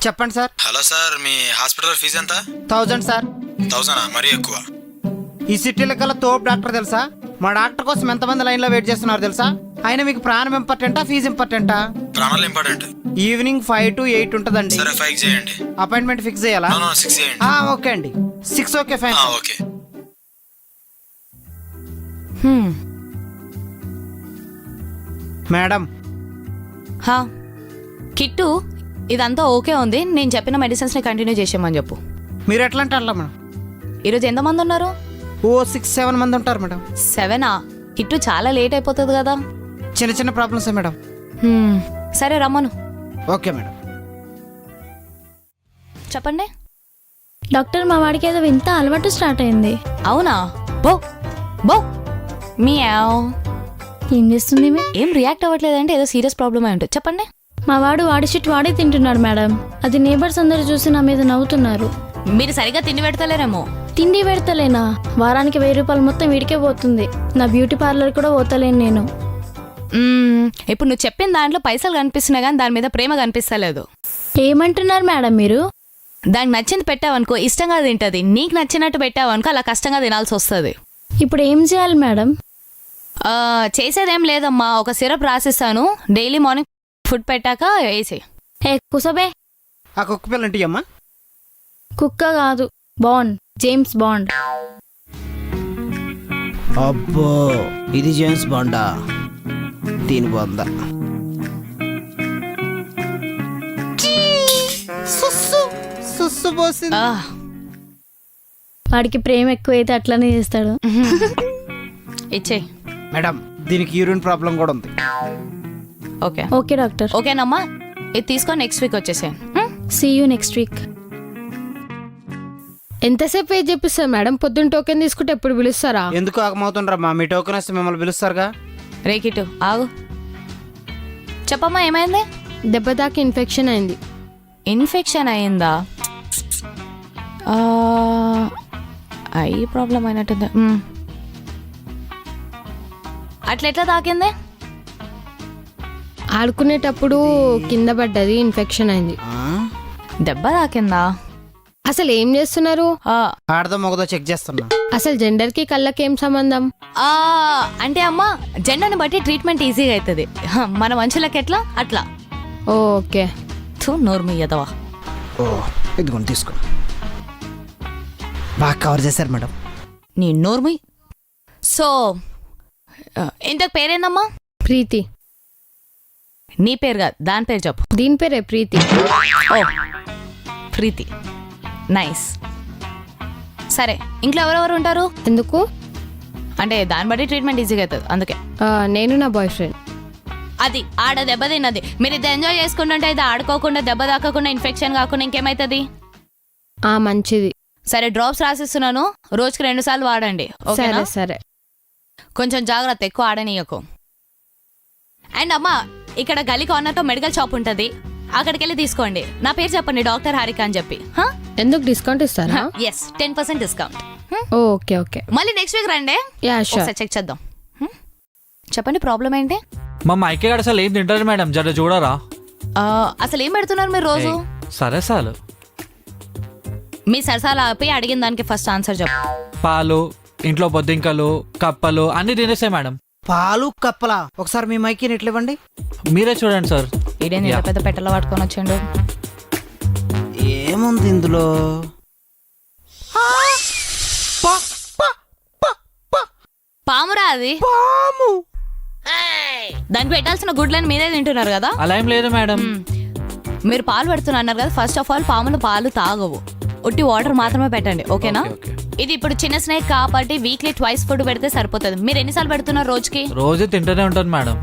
చెప్పండి sir. Hello sir, మీ hospital fee ఎంత? 1000 sir. 1000? మరీ ఎక్కువ. ఈ సిటీలో కల్లా తోపు డాక్టర్ తెలుసా? మా డాక్టర్ కోసం ఎంతమంది లైన్లో వెయిట్ చేస్తున్నారు తెలుసా? అయినా మీకు ప్రాణం ఇంపార్టెంటా ఫీజు ఇంపార్టెంటా? ప్రాణాలు ఇంపార్టెంట్. ఈవినింగ్ 5 to 8 ఉంటుందండి. సరే 5 చేయండి. అపాయింట్మెంట్ ఫిక్స్ చేయాలా? 6 చేయండి. ఓకే అండి, 6 okay fine. Okay. Madam. Kittu, ఇదంతా ఓకే ఉంది. నేను చెప్పిన మెడిసిన్స్ని కంటిన్యూ చేసేయమని చెప్పు. మీరు ఎట్లా అంటే అట్లా మేడం. ఈరోజు ఎంతమంది ఉన్నారు? 6-7 మంది ఉంటారు మేడం. 7ఆ? కిట్టు చాలా లేట్ అయిపోతుంది కదా. చిన్న చిన్న ప్రాబ్లమ్స్ మేడం. సరే రమ్మను. Okay madam. చెప్పండి డాక్టర్, మా వాడికి ఏదో వింత అలవాటు స్టార్ట్ అయింది. అవునా? బో బో మియావ్. ఏం చేస్తుంది? ఏం రియాక్ట్ అవ్వట్లేదంటే ఏదో సీరియస్ ప్రాబ్లమ్ అయి ఉంటుంది. చెప్పండి. మా వాడు వాడి షిట్ వాడే తింటున్నాడు మేడం. అది నేబర్స్ అందరు చూసి నా మీద నవ్వుతున్నారు. మీరు సరిగా తిండి పెడతలేరేమో. తిండి పెడతలేనా? వారానికి 1000 రూపాయలు మొత్తం వీడికే పోతుంది. నా బ్యూటీ పార్లర్ కూడా పోతలేను నేను. ఇప్పుడు నువ్వు చెప్పిన దాంట్లో పైసలు కనిపిస్తున్నాయి కానీ దాని మీద ప్రేమ కనిపిస్తలేదు. ఏమంటున్నారు మేడం మీరు? దానికి నచ్చింది పెట్టావనుకో ఇష్టంగా తింటది. నీకు నచ్చినట్టు పెట్టావనుకో అలా కష్టంగా తినాల్సి వస్తుంది. ఇప్పుడు ఏం చేయాలి మేడం? చేసేదేం లేదమ్మా, ఒక సిరప్ రాసిస్తాను. డైలీ మార్నింగ్ ఫుడ్ పెట్టాక వేసే. ఏ కుసబే, ఆ కుక్క పిల్లంటి అమ్మా. కుక్క కాదు, బాండ్, జేమ్స్ బాండ్. అబ్బో, ఇది జేమ్స్ బాండా? దీని బాందా? సుస్సు పోసింది. వాడికి ప్రేమ ఎక్కువైతే అట్లనే చేస్తాడు. ఇచ్చేయి మేడం, దీనికి యూరిన్ ప్రాబ్లం కూడా ఉంది. Okay okay doctor. ఓకేనమ్మా, ఇది తీసుకొని నెక్స్ట్ వీక్ వచ్చేసాను. See you next week. ఎంతసేపు వెయిట్ చేపిస్తారు మేడం? పొద్దున్న టోకెన్ తీసుకుంటే ఎప్పుడు పిలుస్తారా? ఎందుకు ఆగమవుతుండ్రమ్మా? మీ టోకెన్ వస్తే మిమ్మల్ని పిలుస్తారుగా. రేకిటు ఆగు. చెప్పమ్మా, ఏమైంది? దెబ్బ తాకి ఇన్ఫెక్షన్ అయింది. ఇన్ఫెక్షన్ అయిందా? ఐ ప్రాబ్లం అయినట్టుంది. అట్లెట్లా తాకింది? ఆడుకునేటప్పుడు కింద పడ్డది, ఇన్ఫెక్షన్ అయింది. దెబ్బ తాకిందా? అసలు ఏం చేస్తున్నారు? ఆడదో మొగదో చెక్ చేస్తున్నా. అసలు జెండర్ కి కళ్ళకి ఏం సంబంధం? అంటే అమ్మా, జెండర్ని బట్టి ట్రీట్మెంట్ ఈజీగా అవుతుంది. మన మనుషులకి ఎట్లా అట్లా. ఓకే. నోర్మి ఎదవా. ఓ, ఇదిగోండి తీసుకో. బాగా కవర్ చేశారు మేడం. నీ నోర్మి. సో ఇంతకు పేరేందమ్మా? ప్రీతి. నీ పేరు కాదు, దాని పేరు చెప్పు. దీని పేరే ప్రీతి. ఓ, ప్రీతి. నైస్. సరే, ఇంట్లో ఎవరెవరు ఉంటారు? ఎందుకు? అంటే దాన్ని బట్టి ట్రీట్మెంట్ ఈజీగా అవుతుంది అందుకే. నేను నా బాయ్ ఫ్రెండ్. అది ఆడ దెబ్బ తిన్నది. మీరు ఇది ఎంజాయ్ చేసుకుంటుంటే ఇది ఆడుకోకుండా దెబ్బ తాకకుండా ఇన్ఫెక్షన్ కాకుండా ఇంకేమైతుంది? మంచిది. సరే, డ్రాప్స్ రాసిస్తున్నాను. రోజుకి 2 సార్లు వాడండి. సరే సరే. కొంచెం జాగ్రత్త, ఎక్కువ ఆడనీయకు. అండ్ అమ్మా, ఇక్కడ గలీ కార్నర్తో మెడికల్ షాప్ ఉంటుంది, అక్కడికి వెళ్ళి తీసుకోండి. నా పేరు చెప్పండి, డాక్టర్ హారిక అని చెప్పి. ఎందుకు డిస్కౌంట్ ఇస్తారా? Yes, 10% discount. Okay okay. మళ్ళీ నెక్స్ట్ వీక్ రండి, చెక్ చేద్దాం. చెప్పండి, ప్రాబ్లం ఏంటి? మా మైకే గారు అసలు ఏం తింటారు మేడం? జర చూడరా. అసలు ఏం పెడుతున్నారు మీరు రోజు? సరే సార్, మీ సరసాలు ఆపి అడిగిన దానికి ఫస్ట్ ఆన్సర్ చెప్పు. పాలు, ఇంట్లో బొద్దింకలు, కప్పలు అన్ని తినేసాయి మేడం. పాలు కప్పలా? ఒకసారి మీ మైకి ఎట్లా ఇవ్వండి. మీరే చూడండి సార్. ఇదేం పెద్ద పెట్టలో పట్టుకొని వచ్చాడు. ఏముంది ఇందులో? పామురా అది. పాము. దానికి పెట్టాల్సిన గుడ్లని మీరే తింటున్నారు కదా. అలా ఏం లేదు మేడం. మీరు పాలు పెడుతున్నారు కదా, ఫస్ట్ ఆఫ్ ఆల్ పాములు పాలు తాగవు, ఉట్టి వాటర్ మాత్రమే పెట్టండి, ఓకేనా? ఇది ఇప్పుడు చిన్న స్నేక్ కాబట్టి వీక్లీ 2 ఫుడ్ పెడితే సరిపోతుంది. మీరు ఎన్నిసార్లు పెడుతున్నారు రోజుకి? రోజు తింటూనే ఉంటాను మేడం.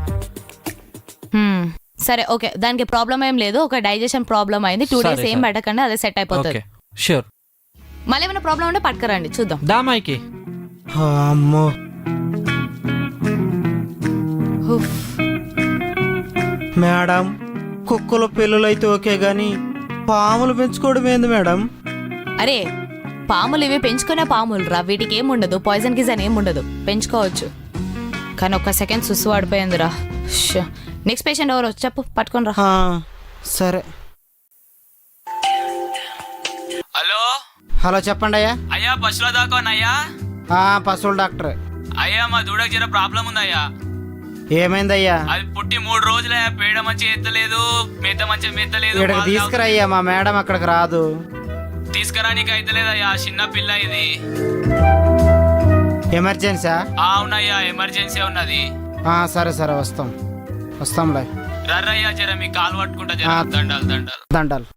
సరే ఓకే, దానికి ప్రాబ్లం ఏం లేదు. ఒక డైజెషన్ ప్రాబ్లం అయింది, 2 days ఏం పెట్టకండి, అదే సెట్ అయిపోతుంది. షూర్. మళ్ళీ ఏమైనా ప్రాబ్లం ఉంటే పట్టుకురండి, చూద్దాం. దా మైకి. అమ్మో, మేడం, కుక్కల పిల్లలు అయితే ఓకే గాని పాములు పెంచుకోవడం ఏంది మేడం? అరే, పాములు ఇవి పెంచుకునే పాములు రా, వీటికి ఏముండదు, పాయిజన్ గిజన్ ఏముండదు, పెంచుకోవచ్చు. కానీ ఒక్క సెకండ్ సుస్సు పడిపోయిందిరా. నెక్స్ట్ పేషెంట్ ఎవరు చెప్పు, పట్టుకొని రా. సరే. హలో చెప్పండి అయ్యా. అయ్యా పశువుల దాకానయ్యా. పశువుల డాక్టర్. అయ్యా మా దూడకి జర ప్రాబ్లం ఉందయ్యా. ఏమైందయ్యా? అది పుట్టి 3 రోజులే, పేడ మంచిగా ఎత్తలేదు, మేత మంచిగా మెత్తలేదు. ఇక్కడికి తీసుకురయ్యా, మా మేడం అక్కడికి రాదు. తీసుకురానికి అయితలేదయ్యా, చిన్న పిల్ల ఇది. ఎమర్జెన్సా? అవునయ్యా, ఎమర్జెన్సీ ఉన్నది. సరే సరే వస్తాంలే. రర్రయ్యా జర మీ కాలు పట్టుకుంటా జర. దండాలు.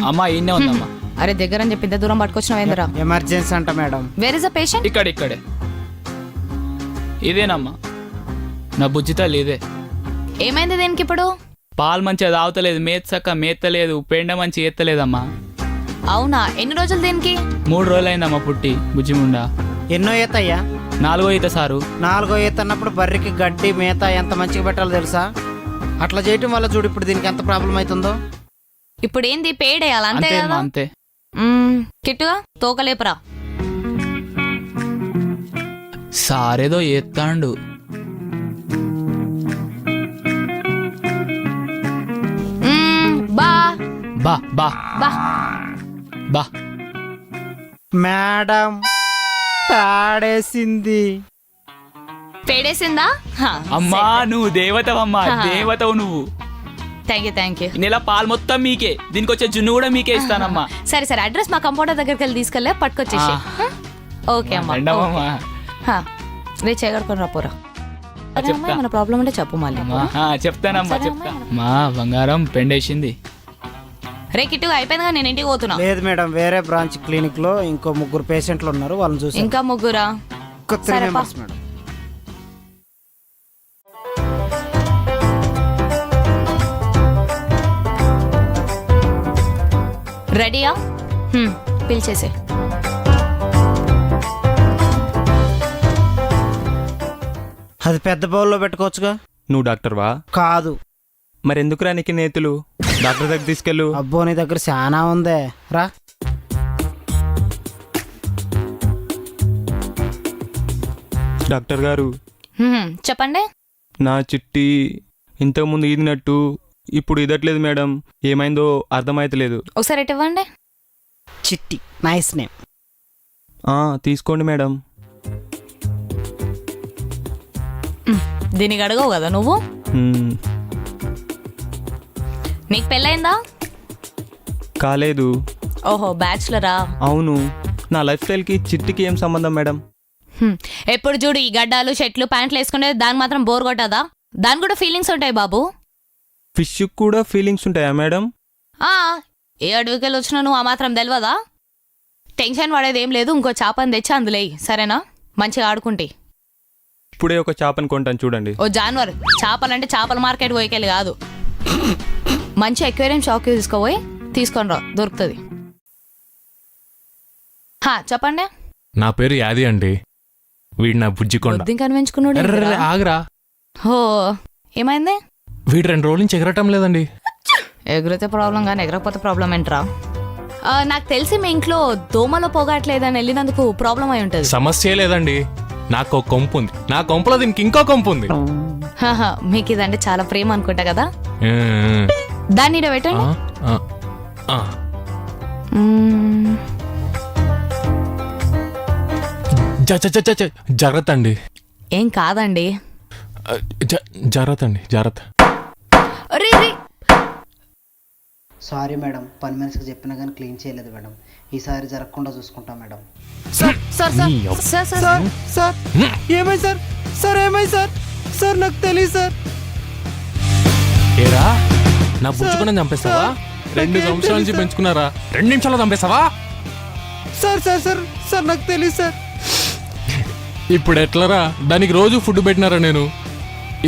అమ్మా ఈయనే ఉందమ్మా. అరే దగ్గర అని చెప్పి ఇంత దూరం పట్టుకొచ్చినావు ఏందిరా? ఎమర్జెన్సీ అంట madam. Where is the patient? ఇక్కడే ఇదేనమ్మా నా బుజ్జి తల్లి, ఇదే. ఏమైంది దీనికి ఇప్పుడు? పాలు మంచిగా తాగుతలేదు, మేత్తలేదు, పెండ మంచిగా ఎత్తలేదమ్మా. అవునా? ఎన్ని రోజులు దీనికి? 3 రోజులైందమ్మా పుట్టి బుజ్జి ముండా. ఎన్నో ఈత అయ్యా? 4వ ఈత సారు. 4వ ఈత అన్నప్పుడు బర్రెకి గడ్డి మేత ఎంత మంచిగా పెట్టాలో తెలుసా? అట్లా చేయటం వల్ల చూడు ఇప్పుడు దీనికి ఎంత ప్రాబ్లం అవుతుందో. ఇప్పుడు ఏంది పేడేయాలి అంతే అంతే కదా? అంతే. కిట్టుగా తోకలేపురా. సారేదో ఎత్తాండు. బా బా బా బా బా. మేడం పాడేసింది. పేడేసిందా? అమ్మా నువ్వు దేవతవమ్మా, దేవతవు నువ్వు. Thank you. నెల పాలు మొత్తం మీకే, దీనికి వచ్చే జున్ను కూడా మీకే ఇస్తానమ్మా. సరే అడ్రస్ మా కంపౌండర్ దగ్గరికి వెళ్ళి తీసుకెళ్ళే పట్టుకొచ్చేసి. ఓకే అమ్మా. రే చేయగడుకొని రాపోరా. మన ప్రాబ్లం అంటే చెప్పు మళ్ళీ. చెప్తానమ్మా చెప్తా. మా బంగారం పెండేసింది. రే కిట్టుగా అయిపోయిందిగా, నేను ఇంటికి పోతున్నా. లేదు మేడం, వేరే బ్రాంచ్ క్లినిక్ లో ఇంకో 3 పేషెంట్లు ఉన్నారు, వాళ్ళని చూసి. ఇంకా 3? ఇంకో 3 మెంబర్స్ మేడం. రెడీయా? పిలిచేసే. అది పెద్ద బౌల్లో పెట్టుకోవచ్చుగా. నువ్వు డాక్టర్వా? కాదు. మరెందుకురా నీకు నేతులు? డాక్టర్ దగ్గర తీసుకెళ్ళు. అబ్బో నీ దగ్గర చాలా ఉందే, రా. డాక్టర్ గారు చెప్పండి. నా చిట్టి ఇంతకుముందు ఈదినట్టు ఇప్పుడు ఇదట్లేదు మేడం, ఏమైందో అర్థమైతలేదు. ఒకసారి ఇటు ఇవ్వండి. చిట్టి, నైస్ నేమ్. తీసుకోండి మేడం. దీనికి అడగవు కదా నువ్వు. మ్మ్. నీకు పెళ్ళయిందా? కాలేదు. ఓహో బ్యాచులరా? అవును. నా లైఫ్ స్టైల్కి చిట్టికి ఏం సంబంధం మేడం? ఎప్పుడు చూడు ఈ గడ్డాలు షర్ట్లు ప్యాంట్లు వేసుకునే దాని మాత్రం బోర్ కొట్టదా? దాని కూడా ఫీలింగ్స్ ఉంటాయి బాబు. ఫిష్ కూడా ఫీలింగ్స్ ఉంటాయా మేడం? ఏ అడవికెళ్ళి వచ్చినా నువ్వు ఆ మాత్రం తెలియదా? టెన్షన్ పడేది ఏం లేదు, ఇంకో చేపని తెచ్చి అందులో సరేనా? మంచిగా ఆడుకుంటే. ఇప్పుడే ఒక చేపని కొంటాను చూడండి. ఓ జాన్వర్, చేపలంటే చేపల మార్కెట్ పోయికెళ్ళి కాదు, మంచి ఎక్వేరియం షాక్ తీసుకోపోయి తీసుకొని రా, దొరుకుతుంది. చెప్పండి. నా పేరు యాది అండి. వీడు నా బుజ్జికొండ. కనిపించుకున్నాడు. ఆగరా. హో ఏమైంది? వీడు 2 రోజుల నుంచి ఎగరటం లేదండి. ఎగిరితే ప్రాబ్లం కానీ ఎగరకపోతే ప్రాబ్లం ఏంట్రా? నాకు తెలిసి మీ ఇంట్లో దోమలో పొగట్లేదని వెళ్ళినందుకు ప్రాబ్లం అయి ఉంటుంది. సమస్య లేదండి, నాకు ఒక కొంపు ఉంది, నా కొంపలో దీనికి ఇంకో కొంపు ఉంది. మీకు ఇదంటే చాలా ప్రేమ అనుకుంటా కదా. దాన్ని ఈడ పెట్టండి. జాగ్రత్త అండి. ఏం కాదండి. జాగ్రత్త అండి, జాగ్రత్త. సారీ మేడం, పని మనిషికి చెప్పినా కానీ క్లీన్ చేయలేదు మేడం. ఈసారి జరగకుండా చూసుకుంటాం మేడం. సార్ ఏమైంది సార్? సార్ ఏమైంది సార్? సార్ నాకు తెలియదు సార్. ఏరా నా బుజ్జికొండ చంపేస్తావా? 2 సంవత్సరాల నుంచి పెంచుకున్నారా, 2 నిమిషాల్లో చంపేస్తావా? సార్ సార్ సార్ సార్ నాకు తెలియదు సార్. ఇప్పుడు ఎట్లరా? దానికి రోజు ఫుడ్ పెట్టినారా నేను.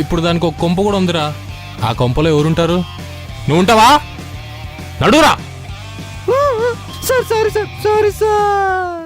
ఇప్పుడు దానికి ఒక కొంప కూడా ఉందిరా. ఆ కొంపలో ఎవరుంటారు? నువ్వు ఉంటావా? నడురా. Sir sorry sir, sorry sir.